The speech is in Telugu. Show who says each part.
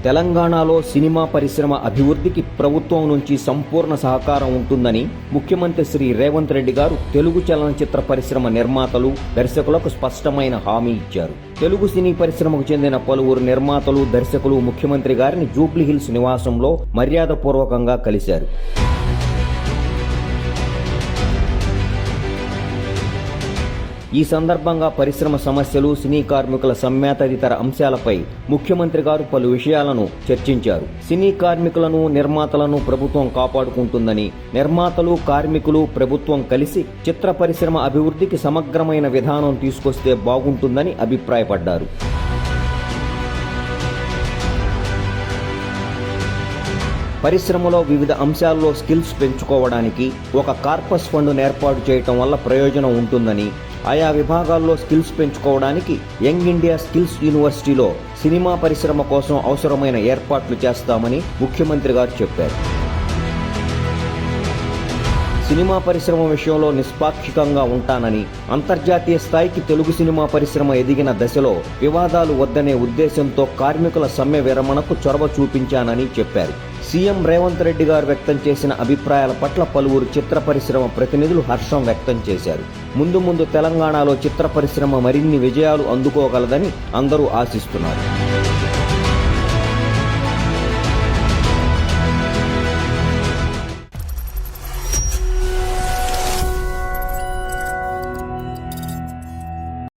Speaker 1: తెలంగాణలో సినిమా పరిశ్రమ అభివృద్ధికి ప్రభుత్వం నుంచి సంపూర్ణ సహకారం ఉంటుందని ముఖ్యమంత్రి శ్రీ రేవంత్ రెడ్డి గారు తెలుగు చలనచిత్ర పరిశ్రమ నిర్మాతలు, దర్శకులకు స్పష్టమైన హామీ ఇచ్చారు. తెలుగు సినీ పరిశ్రమకు చెందిన పలువురు నిర్మాతలు, దర్శకులు ముఖ్యమంత్రి గారిని జూబ్లీహిల్స్ నివాసంలో మర్యాదపూర్వకంగా కలిశారు. ఈ సందర్భంగా పరిశ్రమ సమస్యలు, సినీ కార్మికుల సమ్మె తదితర అంశాలపై ముఖ్యమంత్రి గారు పలు విషయాలను చర్చించారు. సినీ కార్మికులను, నిర్మాతలను ప్రభుత్వం కాపాడుకుంటుందని, నిర్మాతలు, కార్మికులు, ప్రభుత్వం కలిసి చిత్ర పరిశ్రమ అభివృద్ధికి సమగ్రమైన విధానం తీసుకొస్తే బాగుంటుందని అభిప్రాయపడ్డారు. పరిశ్రమలో వివిధ అంశాల్లో స్కిల్స్ పెంచుకోవడానికి ఒక కార్పస్ ఫండ్ను ఏర్పాటు చేయటం వల్ల ప్రయోజనం ఉంటుందని, ఆయా విభాగాల్లో స్కిల్స్ పెంచుకోవడానికి యంగ్ ఇండియా స్కిల్స్ యూనివర్సిటీలో సినిమా పరిశ్రమ కోసం అవసరమైన ఏర్పాట్లు చేస్తామని ముఖ్యమంత్రి గారు చెప్పారు. సినిమా పరిశ్రమ విషయంలో నిష్పాక్షికంగా ఉంటానని, అంతర్జాతీయ స్థాయికి తెలుగు సినిమా పరిశ్రమ ఎదిగిన దశలో వివాదాలు వద్దనే ఉద్దేశంతో కార్మికుల సమ్మె విరమణకు చొరవ చూపించానని చెప్పారు. సీఎం రేవంత్ రెడ్డి గారు వ్యక్తం చేసిన అభిప్రాయాల పట్ల పలువురు చిత్ర పరిశ్రమ ప్రతినిధులు హర్షం వ్యక్తం చేశారు. ముందు తెలంగాణలో చిత్ర పరిశ్రమ మరిన్ని విజయాలు అందుకోగలదని అందరూ ఆశిస్తున్నారు.